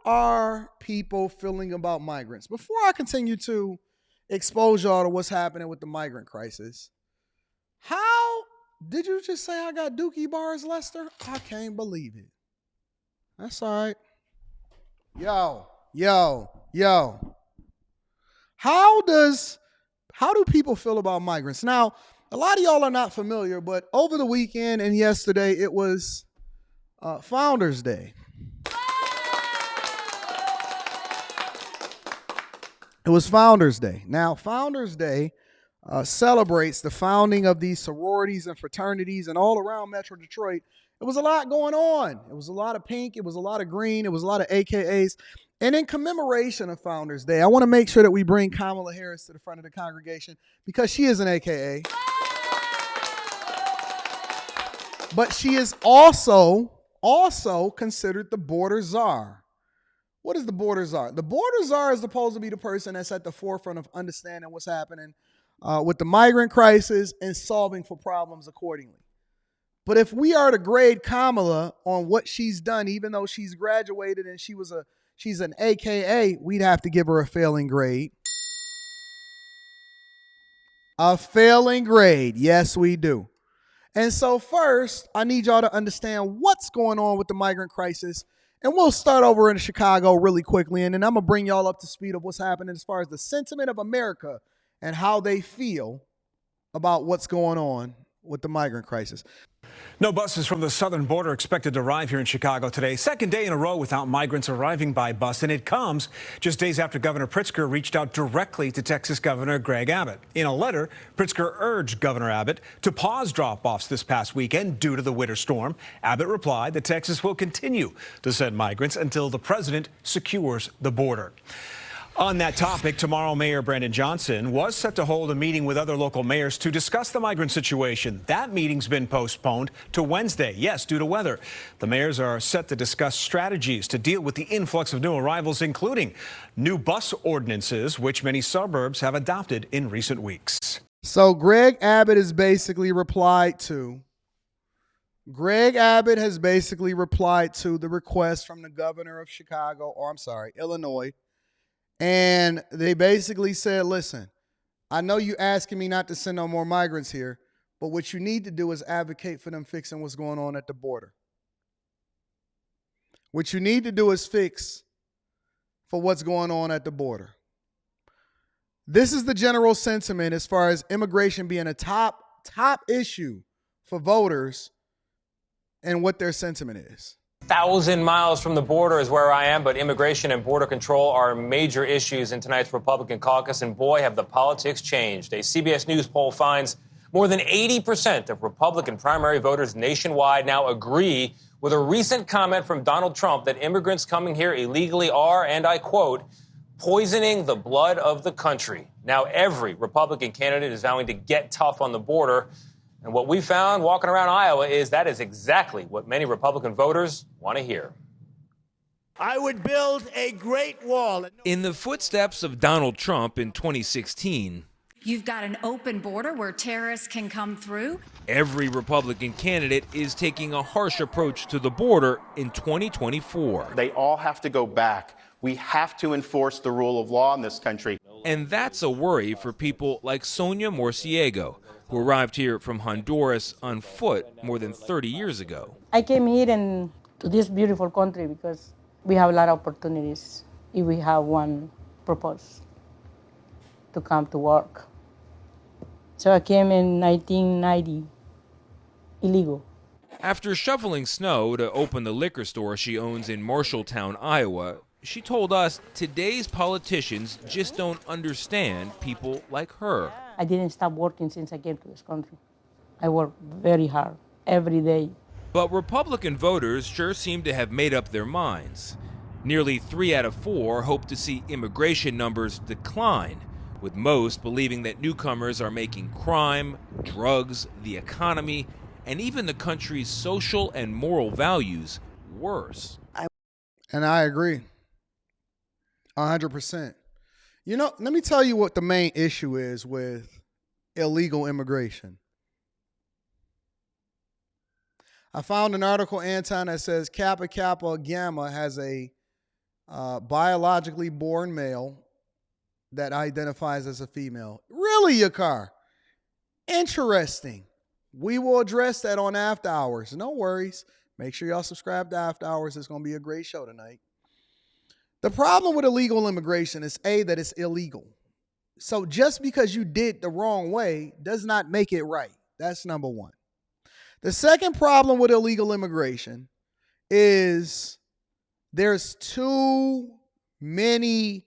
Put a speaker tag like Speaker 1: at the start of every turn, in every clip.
Speaker 1: are people feeling about migrants? Before I continue to expose y'all to what's happening with the migrant crisis, how did you just say I got dookie bars, Lester? I can't believe it. That's all right. Yo. How do people feel about migrants? Now, a lot of y'all are not familiar, but over the weekend and yesterday, it was Founders Day. It was Founders Day. Now, Founders Day celebrates the founding of these sororities and fraternities, and all around Metro Detroit, it was a lot going on. It was a lot of pink. It was a lot of green. It was a lot of AKAs. And in commemoration of Founders Day, I want to make sure that we bring Kamala Harris to the front of the congregation because she is an AKA. But she is also considered the border czar. What is the border czar? The border czar is supposed to be the person that's at the forefront of understanding what's happening with the migrant crisis and solving for problems accordingly. But if we are to grade Kamala on what she's done, even though she's graduated and she's an AKA, we'd have to give her a failing grade. A failing grade. Yes, we do. And so first, I need y'all to understand what's going on with the migrant crisis. And we'll start over in Chicago really quickly. And then I'm going to bring y'all up to speed of what's happening as far as the sentiment of America and how they feel about what's going on with the migrant crisis.
Speaker 2: No buses from the southern border expected to arrive here in Chicago today. Second day in a row without migrants arriving by bus. And it comes just days after Governor Pritzker reached out directly to Texas Governor Greg Abbott. In a letter, Pritzker urged Governor Abbott to pause drop-offs this past weekend due to the winter storm. Abbott replied that Texas will continue to send migrants until the president secures the border. On that topic, tomorrow Mayor Brandon Johnson was set to hold a meeting with other local mayors to discuss the migrant situation. That meeting's been postponed to Wednesday, yes, due to weather. The mayors are set to discuss strategies to deal with the influx of new arrivals, including new bus ordinances, which many suburbs have adopted in recent weeks.
Speaker 1: So Greg Abbott has basically replied to the request from the governor of Illinois. And they basically said, listen, I know you asking me not to send no more migrants here, but what you need to do is advocate for them fixing what's going on at the border. What you need to do is fix for what's going on at the border. This is the general sentiment as far as immigration being a top issue for voters and what their sentiment is.
Speaker 3: 1,000 miles from the border is where I am, but immigration and border control are major issues in tonight's Republican caucus, and boy, have the politics changed. A CBS News poll finds more than 80% of Republican primary voters nationwide now agree with a recent comment from Donald Trump that immigrants coming here illegally are, and I quote, poisoning the blood of the country. Now every Republican candidate is vowing to get tough on the border. And what we found walking around Iowa is that is exactly what many Republican voters want to hear.
Speaker 4: I would build a great wall.
Speaker 5: In the footsteps of Donald Trump in 2016,
Speaker 6: you've got an open border where terrorists can come through.
Speaker 5: Every Republican candidate is taking a harsh approach to the border in 2024.
Speaker 7: They all have to go back. We have to enforce the rule of law in this country.
Speaker 5: And that's a worry for people like Sonia Morciego, who arrived here from Honduras on foot more than 30 years ago.
Speaker 8: I came here to this beautiful country because we have a lot of opportunities if we have one purpose, to come to work. So I came in 1990, illegal.
Speaker 5: After shoveling snow to open the liquor store she owns in Marshalltown, Iowa, she told us today's politicians just don't understand people like her.
Speaker 8: I didn't stop working since I came to this country. I work very hard, every day.
Speaker 5: But Republican voters sure seem to have made up their minds. Nearly 3 out of 4 hope to see immigration numbers decline, with most believing that newcomers are making crime, drugs, the economy, and even the country's social and moral values worse.
Speaker 1: And I agree. 100%. You know, let me tell you what the main issue is with illegal immigration. I found an article, Anton, that says Kappa Kappa Gamma has a biologically born male that identifies as a female. Really, Yakar? Interesting. We will address that on After Hours. No worries. Make sure y'all subscribe to After Hours. It's going to be a great show tonight. The problem with illegal immigration is, A, that it's illegal. So just because you did the wrong way does not make it right. That's number one. The second problem with illegal immigration is there's too many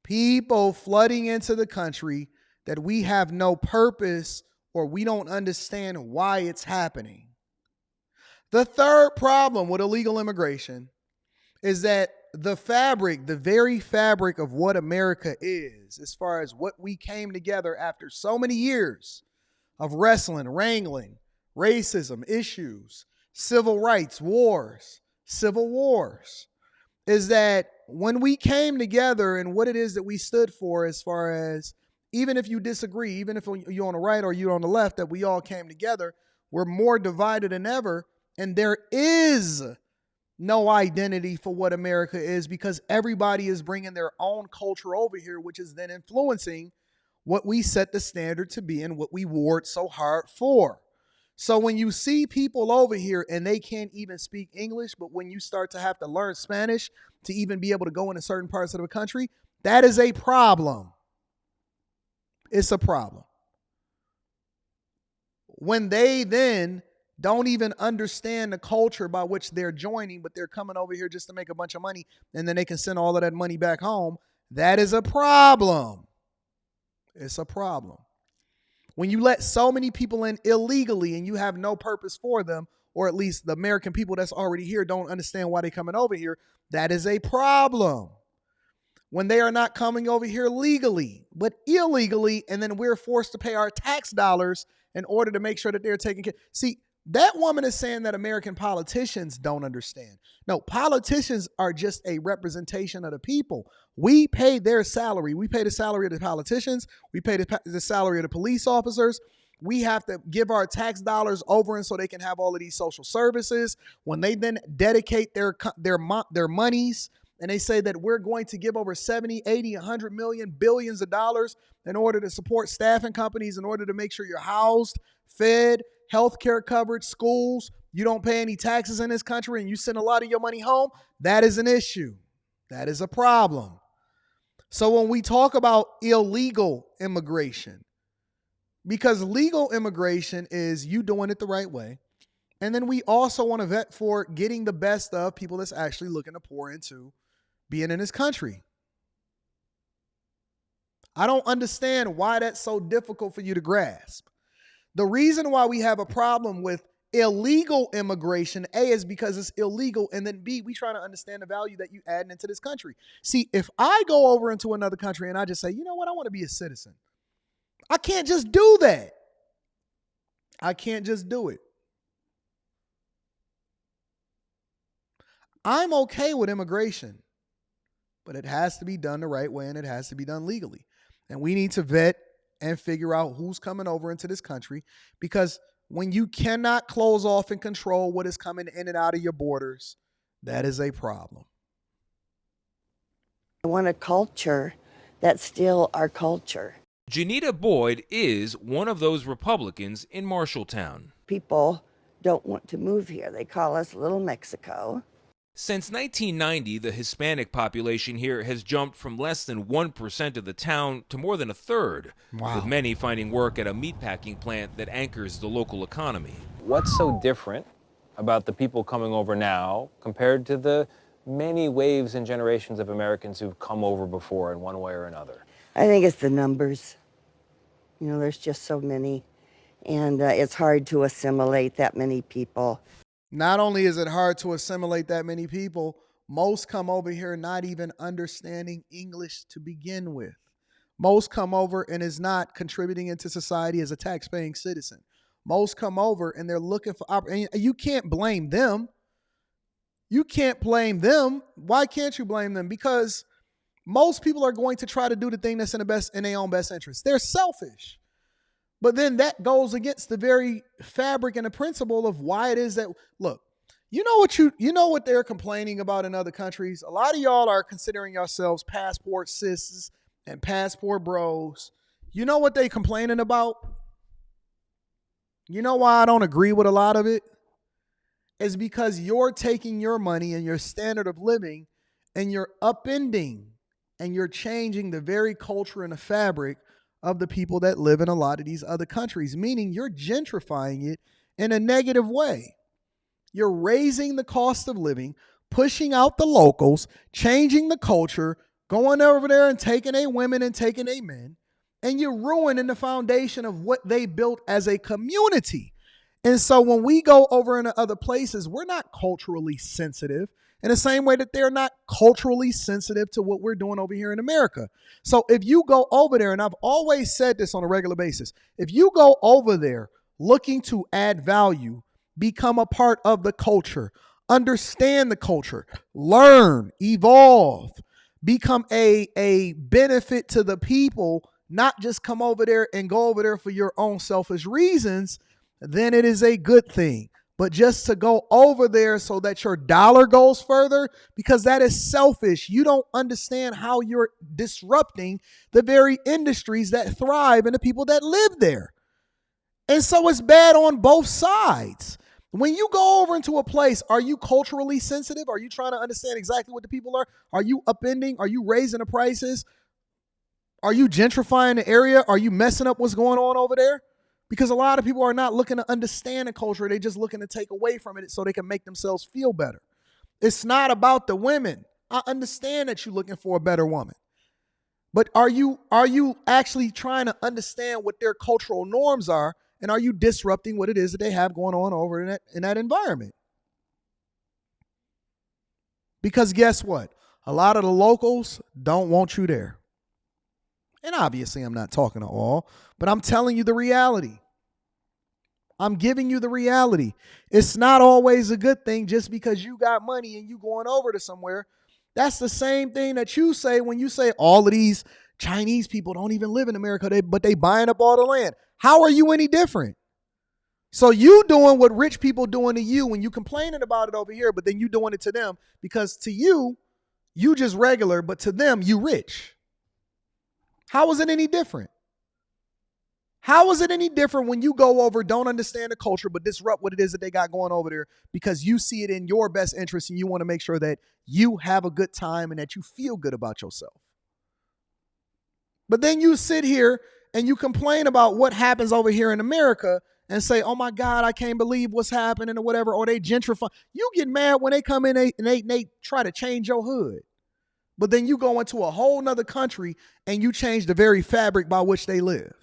Speaker 1: people flooding into the country that we have no purpose or we don't understand why it's happening. The third problem with illegal immigration is that the very fabric of what America is, as far as what we came together after so many years of wrestling, wrangling, racism, issues, civil rights, wars, civil wars, is that when we came together and what it is that we stood for, as far as even if you disagree, even if you're on the right or you're on the left, that we all came together, we're more divided than ever. And there is no identity for what America is because everybody is bringing their own culture over here, which is then influencing what we set the standard to be and what we warred so hard for. So when you see people over here and they can't even speak English, but when you start to have to learn Spanish to even be able to go into certain parts of the country, that is a problem. It's a problem. When they then don't even understand the culture by which they're joining, but they're coming over here just to make a bunch of money, and then they can send all of that money back home, that is a problem. It's a problem. When you let so many people in illegally and you have no purpose for them, or at least the American people that's already here don't understand why they're coming over here, that is a problem. When they are not coming over here legally, but illegally, and then we're forced to pay our tax dollars in order to make sure that they're taken care. See, that woman is saying that American politicians don't understand. No, politicians are just a representation of the people. We pay their salary. We pay the salary of the politicians. We pay the salary of the police officers. We have to give our tax dollars over and so they can have all of these social services. When they then dedicate their monies and they say that we're going to give over 70, 80, 100 million, billions of dollars in order to support staffing companies, in order to make sure you're housed, fed, healthcare coverage, schools, you don't pay any taxes in this country and you send a lot of your money home, that is an issue. That is a problem. So when we talk about illegal immigration, because legal immigration is you doing it the right way, and then we also want to vet for getting the best of people that's actually looking to pour into being in this country. I don't understand why that's so difficult for you to grasp. The reason why we have a problem with illegal immigration, A, is because it's illegal, and then B, we try to understand the value that you add into this country. See, if I go over into another country and I just say, you know what, I want to be a citizen, I can't just do that. I can't just do it. I'm okay with immigration, but it has to be done the right way and it has to be done legally. And we need to vet and figure out who's coming over into this country, because when you cannot close off and control what is coming in and out of your borders, that is a problem.
Speaker 9: I want a culture that's still our culture.
Speaker 5: Janita Boyd is one of those Republicans in Marshalltown.
Speaker 9: People don't want to move here. They call us Little Mexico.
Speaker 5: Since 1990, the Hispanic population here has jumped from less than 1% of the town to more than a third, with many finding work at a meatpacking plant that anchors the local economy.
Speaker 3: What's so different about the people coming over now compared to the many waves and generations of Americans who've come over before in one way or another?
Speaker 9: I think it's the numbers. You know, there's just so many, and it's hard to assimilate that many people.
Speaker 1: Not only is it hard to assimilate that many people, most come over here not even understanding English to begin with. Most come over and is not contributing into society as a tax-paying citizen. Most come over and they're looking for opportunity. You can't blame them. You can't blame them. Why can't you blame them? Because most people are going to try to do the thing that's in their own best interest. They're selfish. But then that goes against the very fabric and the principle of why it is that, look, You know what they're complaining about in other countries? A lot of y'all are considering yourselves passport sis and passport bros. You know what they complaining about? You know why I don't agree with a lot of it? It's because you're taking your money and your standard of living and you're upending and you're changing the very culture and the fabric of the people that live in a lot of these other countries, meaning you're gentrifying it in a negative way. You're raising the cost of living, pushing out the locals, changing the culture, going over there and taking a women and taking a men, and you're ruining the foundation of what they built as a community. And so when we go over into other places, we're not culturally sensitive in the same way that they're not culturally sensitive to what we're doing over here in America. So if you go over there, and I've always said this on a regular basis, if you go over there looking to add value, become a part of the culture, understand the culture, learn, evolve, become a benefit to the people, not just come over there and go over there for your own selfish reasons, then it is a good thing. But just to go over there so that your dollar goes further, because that is selfish. You don't understand how you're disrupting the very industries that thrive and the people that live there. And so it's bad on both sides. When you go over into a place, are you culturally sensitive? Are you trying to understand exactly what the people are? Are you upending? Are you raising the prices? Are you gentrifying the area? Are you messing up what's going on over there? Because a lot of people are not looking to understand the culture. They're just looking to take away from it so they can make themselves feel better. It's not about the women. I understand that you're looking for a better woman. But are you actually trying to understand what their cultural norms are? And are you disrupting what it is that they have going on over in that environment? Because guess what? A lot of the locals don't want you there. And obviously I'm not talking to all, but I'm telling you the reality. I'm giving you the reality. It's not always a good thing just because you got money and you going over to somewhere. That's the same thing that you say when you say all of these Chinese people don't even live in America, but they buying up all the land. How are you any different? So you doing what rich people doing to you when you complaining about it over here, but then you doing it to them because to you, you just regular, but to them, you rich. How is it any different? How is it any different when you go over, don't understand the culture, but disrupt what it is that they got going over there because you see it in your best interest and you want to make sure that you have a good time and that you feel good about yourself? But then you sit here and you complain about what happens over here in America and say, oh my God, I can't believe what's happening or whatever, or they gentrify. You get mad when they come in and they try to change your hood. But then you go into a whole nother country and you change the very fabric by which they live.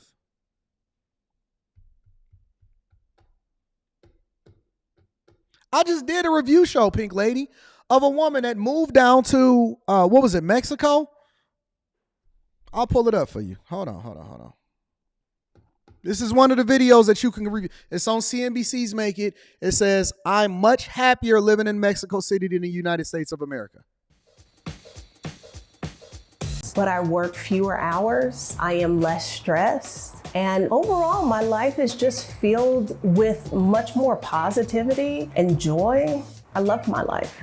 Speaker 1: I just did a review show, Pink Lady, of a woman that moved down to, Mexico? I'll pull it up for you. Hold on. This is one of the videos that you can review. It's on CNBC's Make It. It says, I'm much happier living in Mexico City than the United States of America.
Speaker 10: But I work fewer hours. I am less stressed. And overall, my life is just filled with much more positivity and joy. I love my life.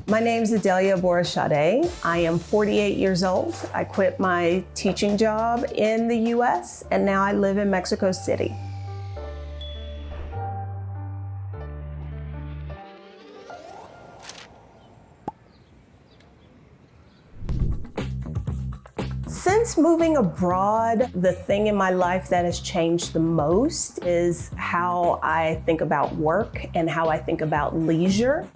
Speaker 10: My name is Adelia Borishade. I am 48 years old. I quit my teaching job in the US, and now I live in Mexico City. Since moving abroad, the thing in my life that has changed the most is how I think about work and how I think about leisure.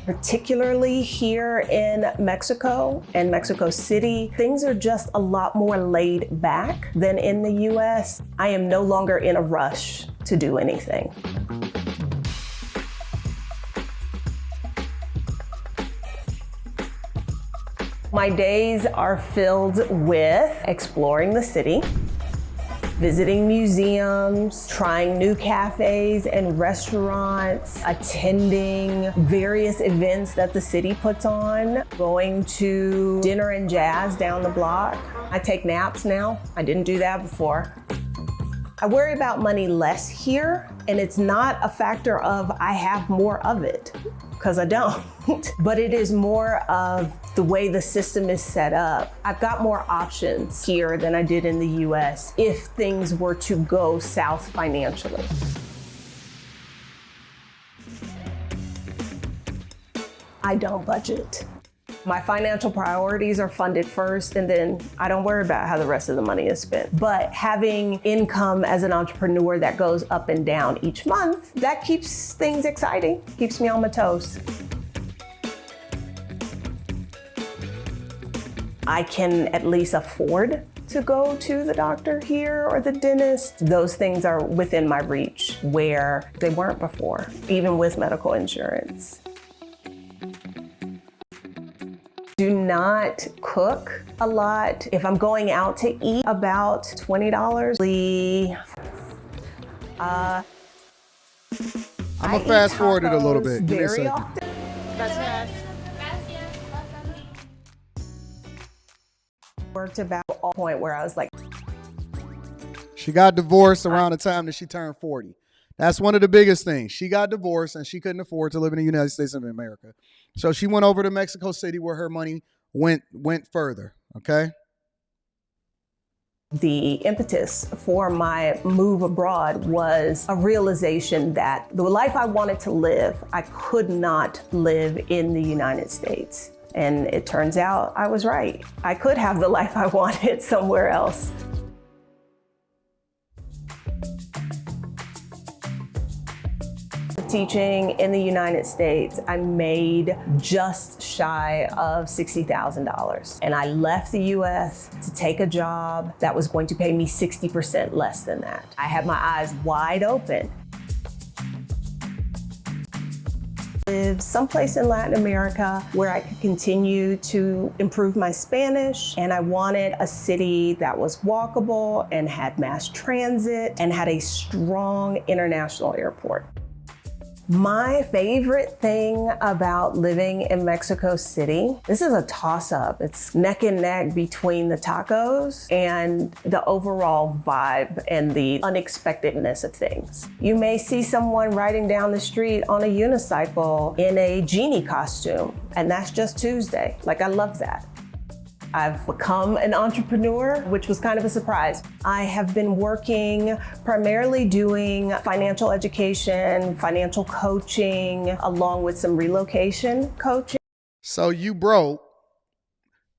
Speaker 10: Particularly here in Mexico and Mexico City, things are just a lot more laid back than in the US. I am no longer in a rush to do anything. My days are filled with exploring the city, visiting museums, trying new cafes and restaurants, attending various events that the city puts on, going to dinner and jazz down the block. I take naps now. I didn't do that before. I worry about money less here And it's not a factor of I have more of it, because I don't. But it is more of the way the system is set up. I've got more options here than I did in the US if things were to go south financially. I don't budget. My financial priorities are funded first, and then I don't worry about how the rest of the money is spent. But having income as an entrepreneur that goes up and down each month, that keeps things exciting, keeps me on my toes. I can at least afford to go to the doctor here or the dentist. Those things are within my reach where they weren't before, even with medical insurance. Do not cook a lot. If I'm going out to eat, about $20.
Speaker 1: I'm gonna fast forward it a little bit. Give me a
Speaker 10: Very
Speaker 1: second.
Speaker 10: often. Worked about a point where I was like,
Speaker 1: She got divorced around the time that she turned 40. That's one of the biggest things. She got divorced and she couldn't afford to live in the United States of America. So she went over to Mexico City where her money went further, okay?
Speaker 10: the impetus for my move abroad was a realization that the life I wanted to live, I could not live in the United States. And it turns out I was right. I could have the life I wanted somewhere else. Teaching in the United States, I made just shy of $60,000. And I left the US to take a job that was going to pay me 60% less than that. I had my eyes wide open. Live someplace in Latin America where I could continue to improve my Spanish, and I wanted a city that was walkable and had mass transit and had a strong international airport. My favorite thing about living in Mexico City, this is a toss-up. It's neck and neck between the tacos and the overall vibe and the unexpectedness of things. You may see someone riding down the street on a unicycle in a genie costume, and that's just Tuesday. Like, I love that. I've become an entrepreneur, which was kind of a surprise. I have been working primarily doing financial education, financial coaching, along with some relocation coaching.
Speaker 1: So you broke,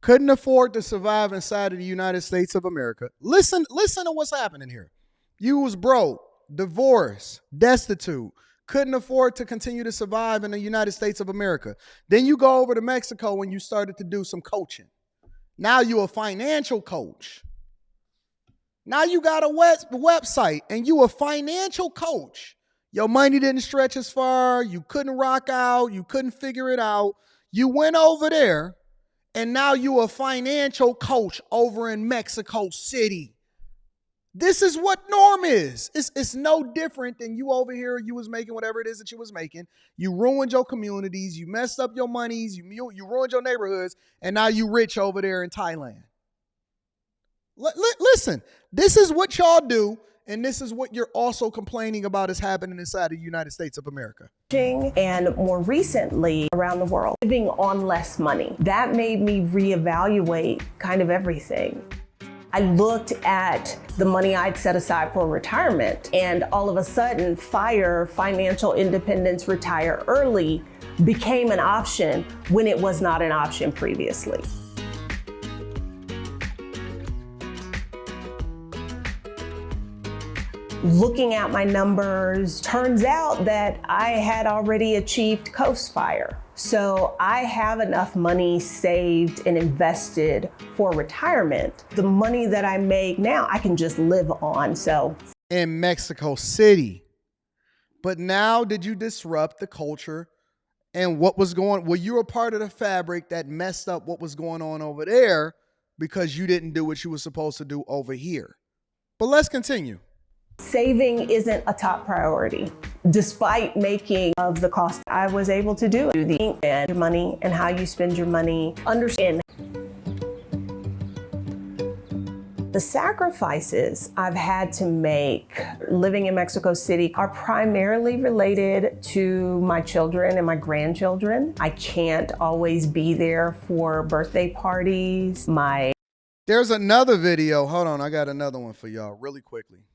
Speaker 1: couldn't afford to survive inside of the United States of America. Listen to what's happening here. You was broke, divorced, destitute, couldn't afford to continue to survive in the United States of America. Then you go over to Mexico and you started to do some coaching. Now you're a financial coach. Now you got a website and you a financial coach. Your money didn't stretch as far. You couldn't rock out. You couldn't figure it out. You went over there and now you a financial coach over in Mexico City. This is what norm is. It's no different than you over here. You was making whatever it is that you was making. You ruined your communities. You messed up your monies. You ruined your neighborhoods. And now you rich over there in Thailand. Listen, this is what y'all do. And this is what you're also complaining about is happening inside the United States of America.
Speaker 10: And more recently around the world, living on less money. That made me reevaluate kind of everything. I looked at the money I'd set aside for retirement, and all of a sudden, FIRE, financial independence, retire early, became an option when it was not an option previously. Looking at my numbers, turns out that I had already achieved Coast FIRE. So I have enough money saved and invested for retirement. The money that I make now, I can just live on. So
Speaker 1: in Mexico City. But now did you disrupt the culture and what was going on? Well, you were part of the fabric that messed up what was going on over there because you didn't do what you were supposed to do over here. But let's continue.
Speaker 10: Saving isn't a top priority. Despite making of the cost, I was able to do the your money and how you spend your money, understand. The sacrifices I've had to make living in Mexico City are primarily related to my children and my grandchildren. I can't always be there for birthday parties.
Speaker 1: There's another video. Hold on, I got another one for y'all really quickly.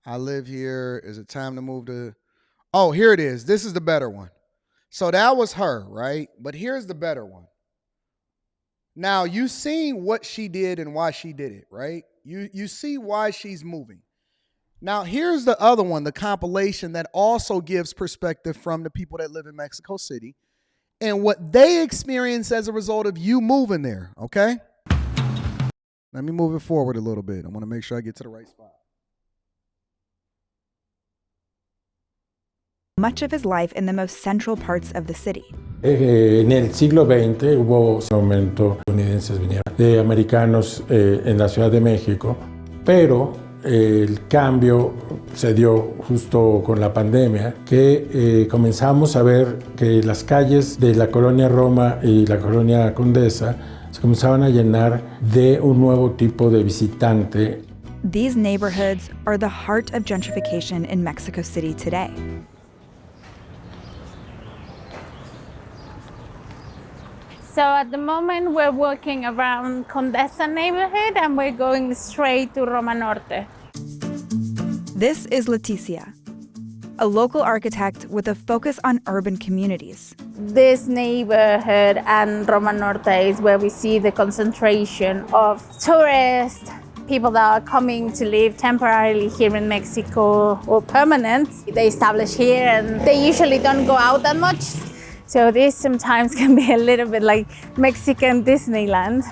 Speaker 1: I live here. Is it time to move to... Oh, here it is. This is the better one. So that was her, right? But here's the better one. Now, you seen what she did and why she did it, right? You see why she's moving. Now, here's the other one, the compilation that also gives perspective from the people that live in Mexico City and what they experience as a result of you moving there, okay? Let me move it forward a little bit. I want to make sure I get to the right spot.
Speaker 11: Much of his life in the most central parts of the city.
Speaker 12: En el siglo XX hubo un aumento de estadounidenses vinieron de americanos en la Ciudad de México, pero el cambio se dio justo con la pandemia, que comenzamos a ver que las calles de la colonia Roma y la colonia Condesa se comenzaban a llenar de un nuevo tipo de visitante.
Speaker 11: These neighborhoods are the heart of gentrification in Mexico City today.
Speaker 13: So at the moment we're walking around Condesa neighborhood and we're going straight to Roma Norte.
Speaker 11: This is Leticia, a local architect with a focus on urban communities.
Speaker 13: This neighborhood and Roma Norte is where we see the concentration of tourists, people that are coming to live temporarily here in Mexico or permanent. They establish here and they usually don't go out that much. So this sometimes can be a little bit like Mexican Disneyland.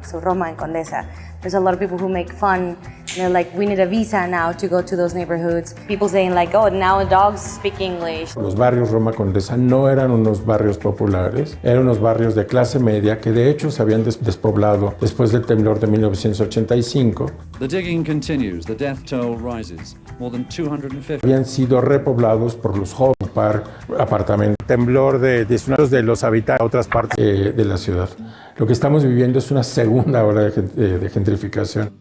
Speaker 14: So Roma and Condesa, there's a lot of people who make fun. They're like, we need a visa now to go to those neighborhoods. People saying like, oh, now dogs speak English.
Speaker 12: Los barrios Roma Condesa no eran unos barrios populares, eran unos barrios de clase media que de hecho se habían despoblado después del temblor de 1985.
Speaker 15: The digging continues, the death toll rises. More than 250.
Speaker 12: Habían sido repoblados por los jóvenes para apartamentos. Temblor de los habitantes a otras partes de la ciudad. Lo que estamos viviendo es una segunda ola de gentrificación.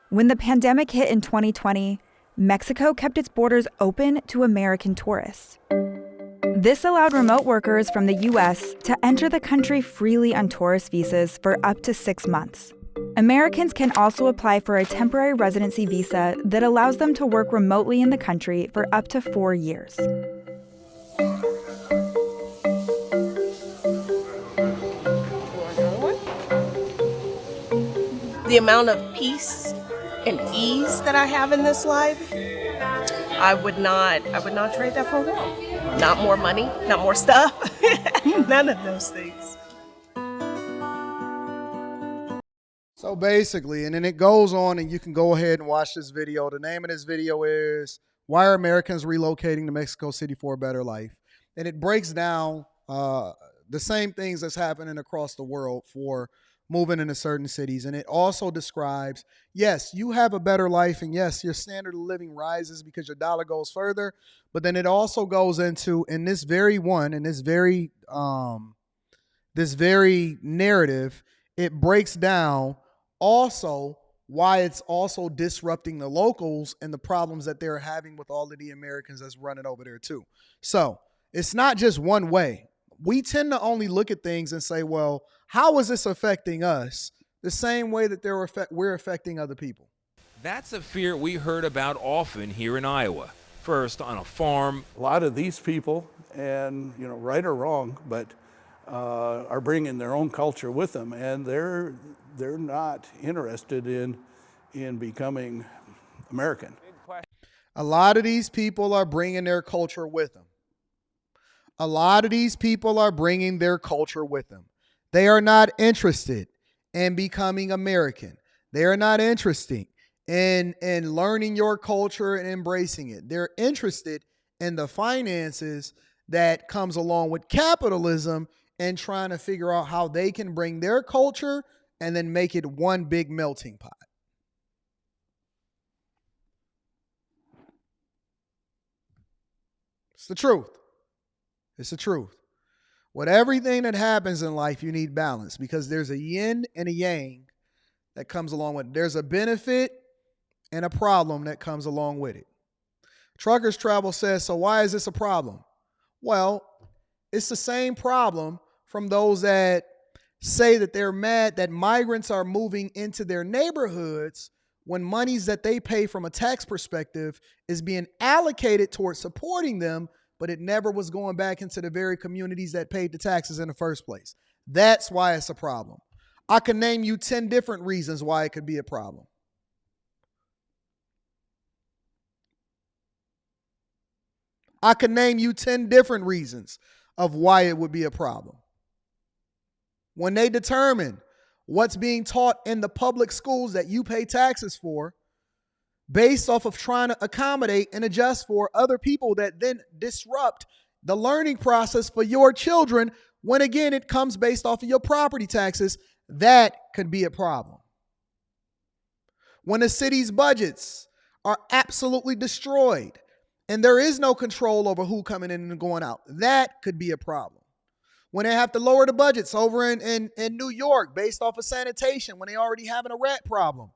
Speaker 11: When the pandemic hit in 2020, Mexico kept its borders open to American tourists. This allowed remote workers from the U.S. to enter the country freely on tourist visas for up to 6 months. Americans can also apply for a temporary residency visa that allows them to work remotely in the country for up to 4 years.
Speaker 10: The amount of peace and ease that I have in this life, I would not trade that for a world. Not more money, not more stuff, none of those things.
Speaker 1: So basically, and then it goes on, and you can go ahead and watch this video. The name of this video is Why Are Americans Relocating to Mexico City for a Better Life? And it breaks down the same things that's happening across the world for moving into certain cities. And it also describes, yes, you have a better life, and yes, your standard of living rises because your dollar goes further. But then it also goes into, in this very narrative, it breaks down also why it's also disrupting the locals and the problems that they're having with all of the Americans that's running over there too. So it's not just one way. We tend to only look at things and say, well, how is this affecting us? The same way that we're affecting other people.
Speaker 5: That's a fear we heard about often here in Iowa. First, on a farm.
Speaker 16: A lot of these people, and right or wrong, but are bringing their own culture with them, and they're not interested in becoming American.
Speaker 1: A lot of these people are bringing their culture with them. A lot of these people are bringing their culture with them. They are not interested in becoming American. They are not interested in learning your culture and embracing it. They're interested in the finances that comes along with capitalism and trying to figure out how they can bring their culture and then make it one big melting pot. It's the truth. It's the truth. With everything that happens in life, you need balance because there's a yin and a yang that comes along with it. There's a benefit and a problem that comes along with it. Truckers Travel says, so why is this a problem? Well, it's the same problem from those that say that they're mad that migrants are moving into their neighborhoods when monies that they pay from a tax perspective is being allocated towards supporting them, but it never was going back into the very communities that paid the taxes in the first place. That's why it's a problem. I can name you 10 different reasons why it could be a problem. I can name you 10 different reasons of why it would be a problem. When they determine what's being taught in the public schools that you pay taxes for, based off of trying to accommodate and adjust for other people that then disrupt the learning process for your children, when again it comes based off of your property taxes, that could be a problem. When the city's budgets are absolutely destroyed and there is no control over who coming in and going out, that could be a problem. When they have to lower the budgets over in New York based off of sanitation, when they already having a rat problem,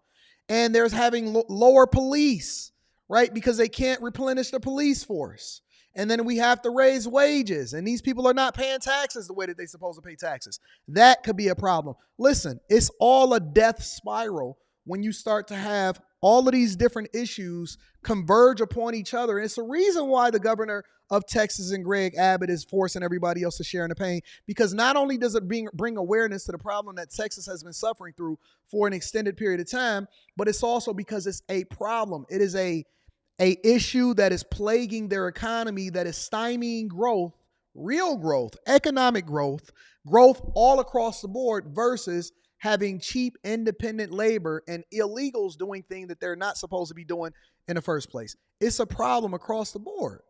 Speaker 1: and there's having lower police, right? Because they can't replenish the police force. And then we have to raise wages, and these people are not paying taxes the way that they're supposed to pay taxes. That could be a problem. Listen, it's all a death spiral when you start to have all of these different issues converge upon each other. And it's the reason why the governor of Texas and Greg Abbott is forcing everybody else to share in the pain, because not only does it bring awareness to the problem that Texas has been suffering through for an extended period of time, but it's also because it's a problem. It is a issue that is plaguing their economy, that is stymieing growth, real growth, economic growth all across the board, versus having cheap independent labor and illegals doing things that they're not supposed to be doing in the first place. It's a problem across the board.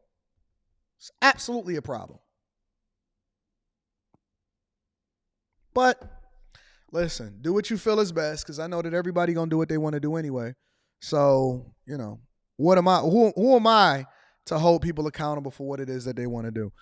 Speaker 1: It's absolutely a problem. But listen, do what you feel is best, because I know that everybody gonna do what they want to do anyway. So, what am I? Who am I to hold people accountable for what it is that they want to do?